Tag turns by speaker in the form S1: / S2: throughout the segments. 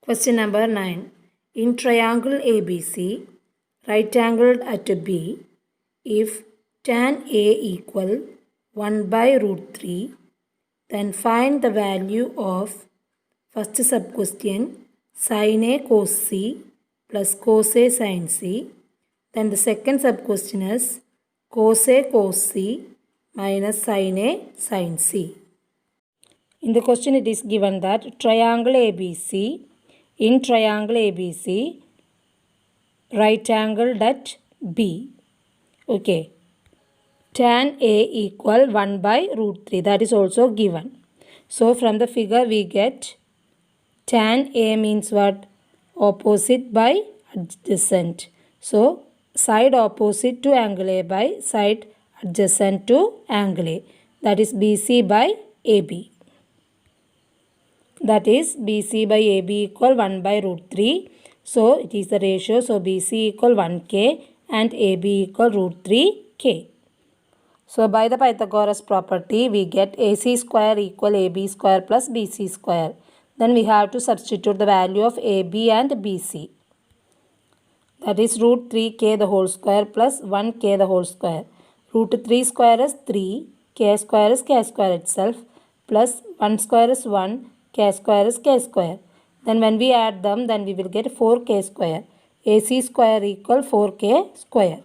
S1: Question number 9. In triangle ABC, right angled at B, if tan A equal 1 by root 3, then find the value of first sub-question sin A cos C plus cos A sin C. Then the second sub-question is cos A cos C minus sin A sin C. In the question it is given that triangle ABC, in triangle ABC, right angled at B. Okay. Tan A equal 1 by root 3. That is also given. So from the figure we get tan A means what? Opposite by adjacent. So side opposite to angle A by side adjacent to angle A. That is BC by AB. That is BC by AB equal 1 by root 3. So it is the ratio. So BC equal 1K and AB equal root 3K. So by the Pythagoras property we get AC square equal AB square plus BC square. Then we have to substitute the value of AB and BC. That is root 3K the whole square plus 1K the whole square. Root 3 square is 3. K square is K square itself. Plus 1 square is 1. K square is K square. Then when we add them, then we will get 4K square. AC square equal 4K square.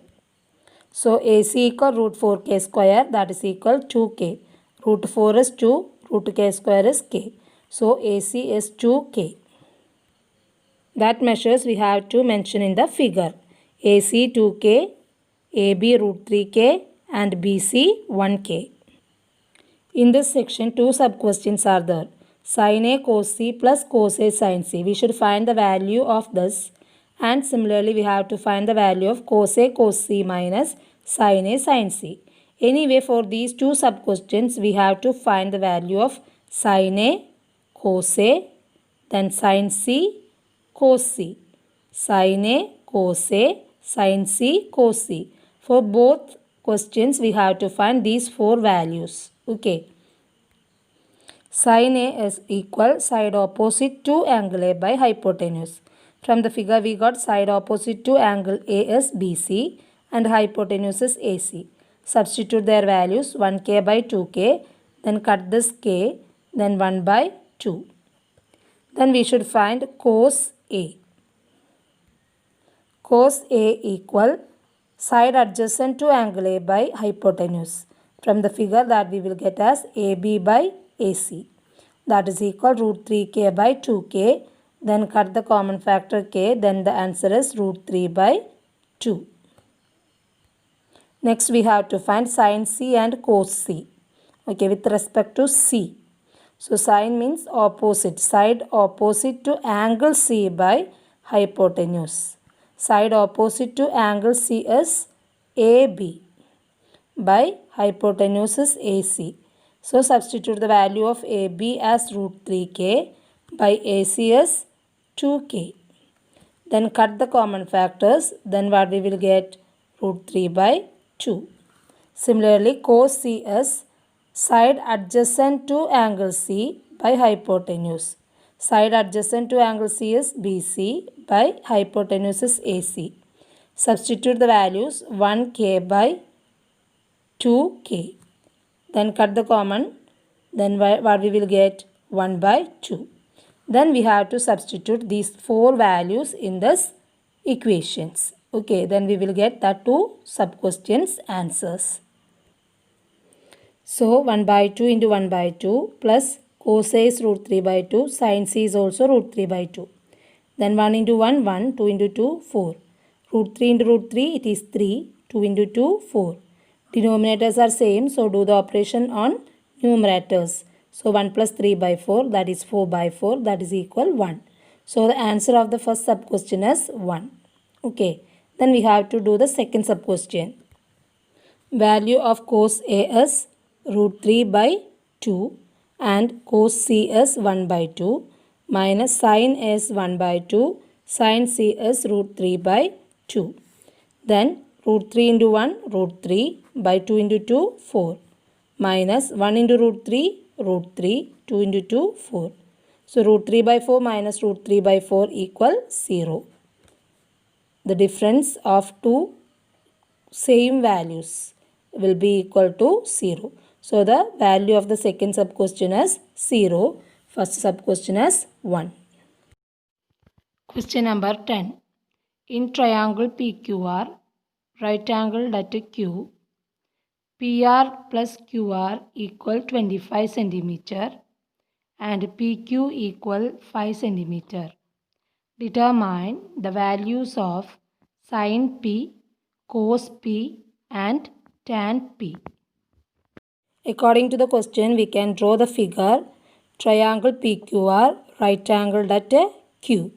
S1: So AC equal root 4K square, that is equal 2K. Root 4 is 2. Root K square is K. So AC is 2K. That measures we have to mention in the figure. AC 2K, AB root 3K and BC 1K. In this section, two sub-questions are there. Sin A cos C plus cos A sin C. We should find the value of this. And similarly, we have to find the value of cos A cos C minus sin A sin C. Anyway, for these two sub-questions, we have to find the value of sin A cos A, then sin C cos C. Sin A cos A, sin C cos C. For both questions, we have to find these four values. Okay. Sin A is equal side opposite to angle A by hypotenuse. From the figure we got side opposite to angle A is BC and hypotenuse is AC. Substitute their values 1K by 2K, then cut this K, then 1 by 2. Then we should find cos A. Cos A equal side adjacent to angle A by hypotenuse. From the figure that we will get as AB by AC. That is equal root 3K by 2K. Then cut the common factor K. Then the answer is root 3 by 2. Next we have to find sin C and cos C. Okay, with respect to C. So sin means opposite. Side opposite to angle C by hypotenuse. Side opposite to angle C is AB by hypotenuse is AC. So substitute the value of AB as root 3K by AC as 2K. Then cut the common factors. Then what we will get? Root 3 by 2. Similarly, cos C is side adjacent to angle C by hypotenuse. Side adjacent to angle C is BC by hypotenuse is AC. Substitute the values 1K by 2K. Then cut the common. Then what we will get? 1 by 2. Then we have to substitute these four values in this equations. Okay, then we will get the two sub-questions answers. So 1 by 2 into 1 by 2 plus cos A is root 3 by 2. Sin C is also root 3 by 2. Then 1 into 1, 1. 2 into 2, 4. Root 3 into root 3, it is 3. 2 into 2, 4. Denominators are same, so do the operation on numerators. So 1 plus 3 by 4, that is 4 by 4, that is equal 1. So the answer of the first sub-question is 1. Okay. Then we have to do the second sub-question. Value of cos A is root 3 by 2 and cos C is 1 by 2 minus sin A is 1 by 2, sin C is root 3 by 2. Then root 3 into 1, root 3 by 2 into 2, 4 minus 1 into root 3, 2 into 2, 4. So root 3 by 4 minus root 3 by 4 equal 0. The difference of two same values will be equal to 0. So the value of the second sub question is 0. First sub question is 1. Question number 10. In triangle PQR, right angled at Q, PR plus QR equal 25 centimeter and PQ equal 5 centimeter. Determine the values of sin P, cos P and tan P. According to the question, we can draw the figure triangle PQR right angled at Q.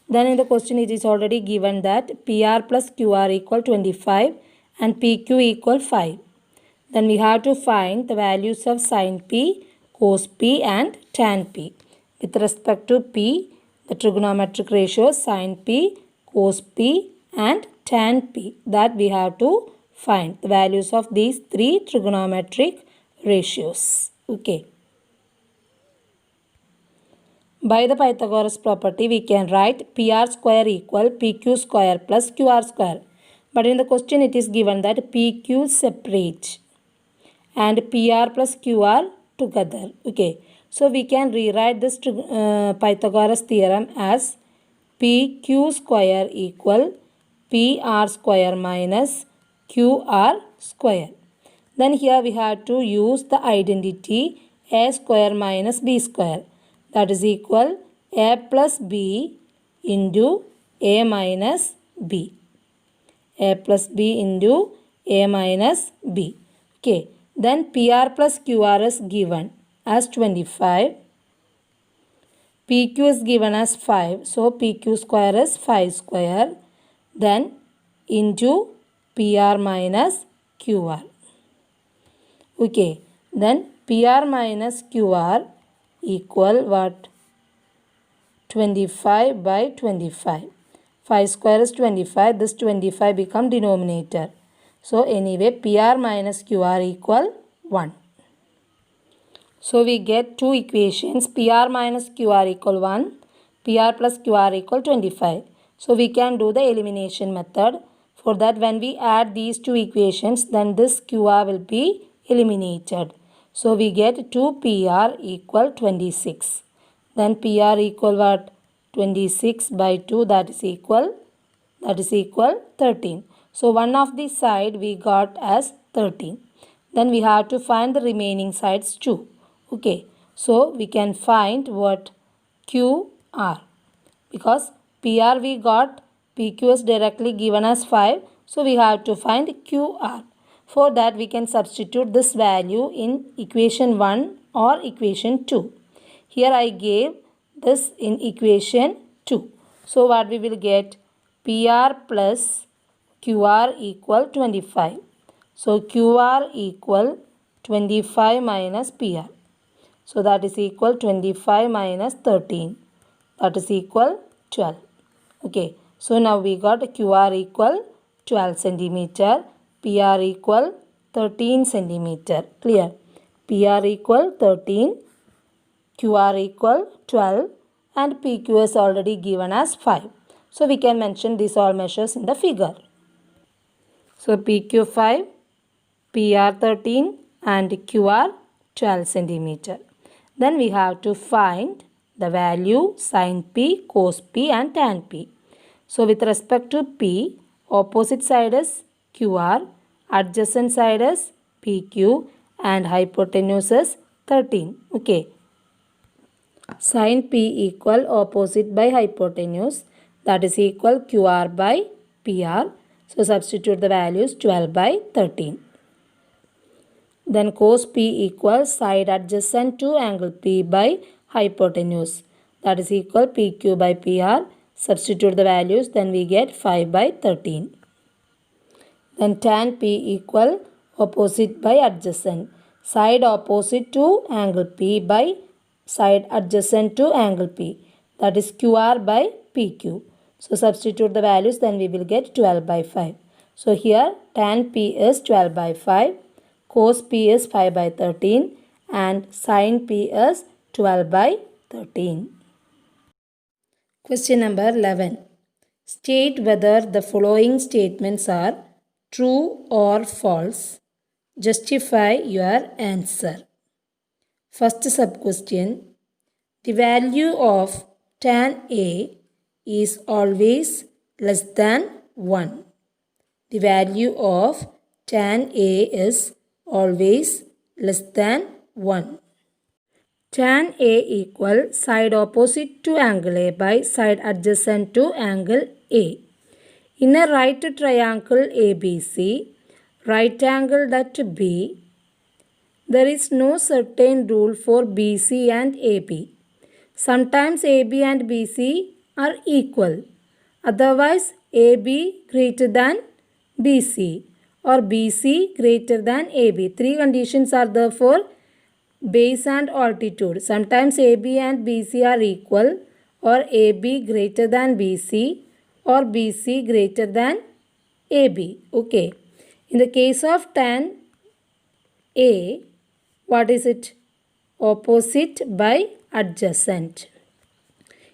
S1: Then in the question it is already given that PR plus QR equal 25 and PQ equal 5. Then we have to find the values of sin P, cos P and tan P. With respect to P, the trigonometric ratio sin P, cos P and tan P, that we have to find the values of these three trigonometric ratios. Okay. By the Pythagoras property, we can write PR square equal PQ square plus QR square. But in the question it is given that PQ separate and PR plus QR together. Okay. So we can rewrite this Pythagoras theorem as PQ square equal PR square minus QR square. Then here we have to use the identity A square minus B square. That is equal A plus B into A minus B. A plus B into A minus B. Okay. Then PR plus QR is given as 25. PQ is given as 5. So PQ square is 5 square. Then into PR minus QR. Okay. Then PR minus QR equal what? 25 by 25. 5 square is 25. This 25 become denominator. So anyway, PR minus QR equal 1. So we get two equations. PR minus QR equal 1. PR plus QR equal 25. So we can do the elimination method. For that, when we add these two equations, then this QR will be eliminated. So we get 2 PR equal 26. Then PR equal what? 26 by 2, that is equal 13. So one of the side we got as 13. Then we have to find the remaining sides too. Okay. So we can find what? QR. Because PR we got, PQ is directly given as 5. So we have to find QR. For that we can substitute this value in equation 1 or equation 2. Here I gave this in equation 2. So what we will get? PR plus QR equal 25. So QR equal 25 minus PR. So that is equal 25 minus 13. That is equal 12. Okay. So now we got QR equal 12 centimeter. PR equal 13 centimeter. Clear? PR equal 13. QR equal 12. And PQ is already given as 5. So we can mention these all measures in the figure. So PQ 5, PR 13 and QR 12 centimeter. Then we have to find the value sin P, cos P and tan P. So with respect to P, opposite side is QR, adjacent side is PQ and hypotenuse is 13. Okay. Sin P equal opposite by hypotenuse, that is equal QR by PR. So substitute the values 12 by 13. Then cos P equals side adjacent to angle P by hypotenuse. That is equal PQ by PR. Substitute the values, then we get 5 by 13. Then tan P equal opposite by adjacent. Side opposite to angle P by side adjacent to angle P. That is QR by PQ. So substitute the values, then we will get 12 by 5. So here tan P is 12 by 5. Cos P is 5 by 13 and sin P is 12 by 13. Question number 11. State whether the following statements are true or false. Justify your answer. First sub-question. The value of tan A is always less than 1. The value of tan A is always less than 1. Tan A equal side opposite to angle A by side adjacent to angle A. In a right triangle ABC, right angle at B, there is no certain rule for BC and AB. Sometimes AB and BC are equal. Otherwise, AB greater than BC or BC greater than AB. Three conditions are there for base and altitude. Sometimes AB and BC are equal, or AB greater than BC, or BC greater than AB. Okay. In the case of tan A, what is it? Opposite by adjacent.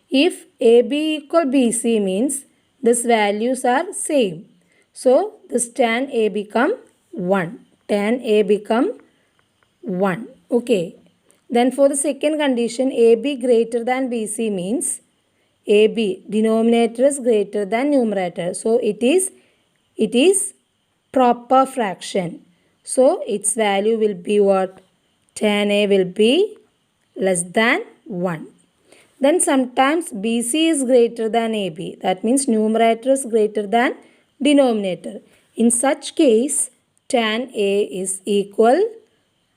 S1: If AB equal BC means these values are same. So this tan A become 1. Tan A become 1. Okay. Then for the second condition, AB greater than BC means AB denominator is greater than numerator. So it is proper fraction. So its value will be what? Tan A will be less than 1. Then sometimes BC is greater than AB. That means numerator is greater than denominator. In such case, tan A is equal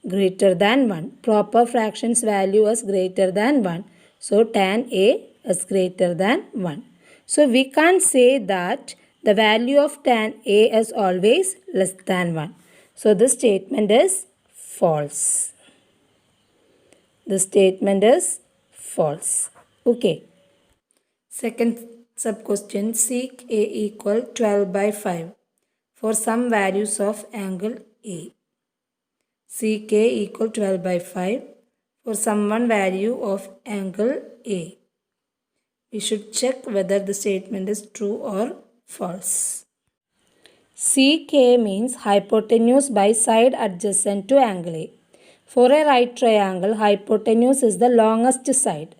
S1: greater than 1. Proper fractions value is greater than 1. So tan A is greater than 1. So we can't say that the value of tan A is always less than 1. So this statement is false. The statement is false. Okay. Second sub-question. Seek A equal 12 by 5 for some values of angle A. Seek A equal 12 by 5 for some one value of angle A. We should check whether the statement is true or false. CK means hypotenuse by side adjacent to angle A. For a right triangle, hypotenuse is the longest side.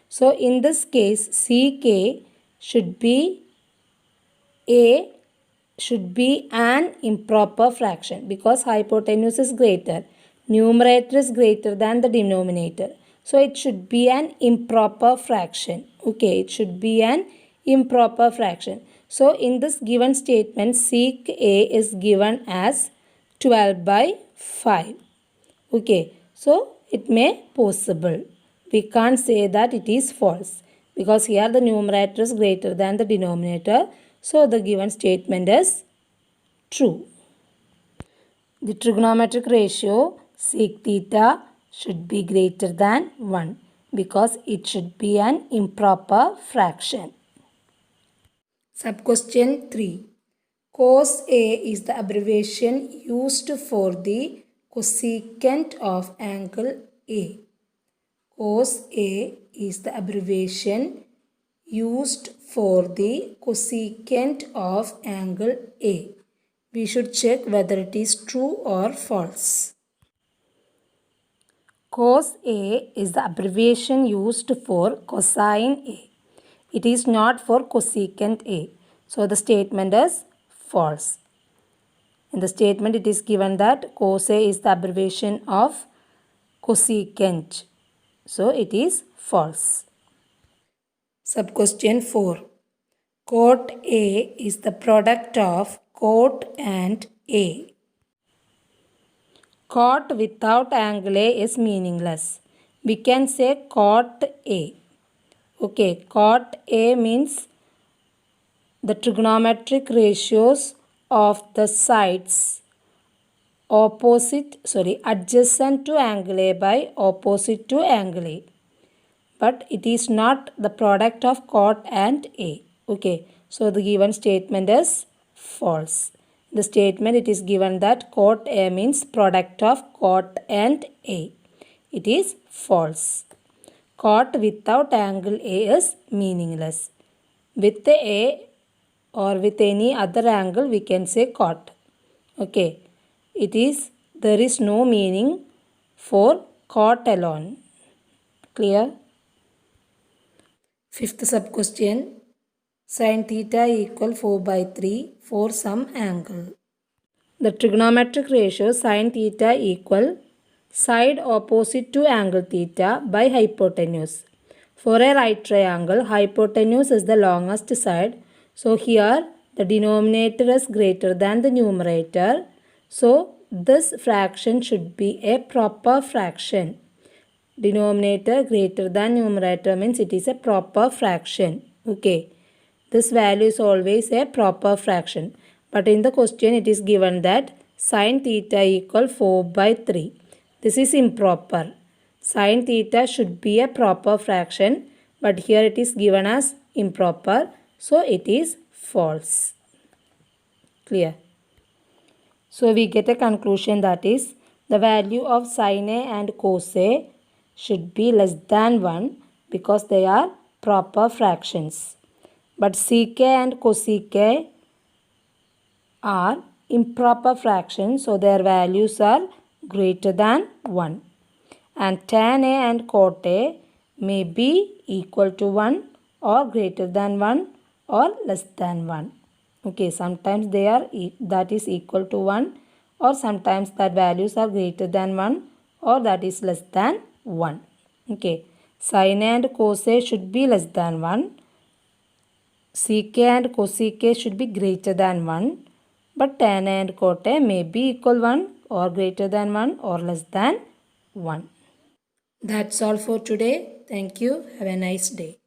S1: So in this case, CK should be an improper fraction because hypotenuse is greater. Numerator is greater than the denominator. So it should be an improper fraction. Okay, it should be an improper fraction. So in this given statement, sec A is given as 12 by 5. Okay, so it may possible. We can't say that it is false because here the numerator is greater than the denominator. So the given statement is true. The trigonometric ratio sec theta should be greater than 1 because it should be an improper fraction. Sub-question 3. Cos A is the abbreviation used for the cosecant of angle A. Cos A is the abbreviation used for the cosecant of angle A. We should check whether it is true or false. Cos A is the abbreviation used for cosine A. It is not for cosecant A. So the statement is false. In the statement it is given that cos A is the abbreviation of cosecant. So it is false. Sub-question 4. Cot A is the product of cot and A. Cot without angle A is meaningless. We can say cot A. Okay, cot A means the trigonometric ratios of the sides adjacent to angle A by opposite to angle A. But it is not the product of cot and A. Okay, so the given statement is false. The statement it is given that cot A means product of cot and A. It is false. Cot without angle A is meaningless. With A or with any other angle we can say cot. Okay. There is no meaning for cot alone. Clear? Fifth sub question. Sin theta equal 4/3 for some angle. The trigonometric ratio sin theta equal side opposite to angle theta by hypotenuse. For a right triangle, hypotenuse is the longest side. So here the denominator is greater than the numerator. So this fraction should be a proper fraction. Denominator greater than numerator means it is a proper fraction. Okay. This value is always a proper fraction. But in the question it is given that sin theta equal 4/3. This is improper. Sin theta should be a proper fraction. But here it is given as improper. So it is false. Clear? So we get a conclusion that is the value of sin A and cos A should be less than 1 because they are proper fractions. But sec and cosec are improper fractions, so their values are greater than 1. And tan A and cot A may be equal to 1 or greater than 1 or less than 1. Okay, sometimes that is equal to 1 or sometimes that values are greater than 1 or that is less than 1. Okay, sin A and cos A should be less than 1. Sec and cosec should be greater than 1. But tan A and cot A may be equal 1 or greater than 1 or less than 1. That's all for today. Thank you. Have a nice day.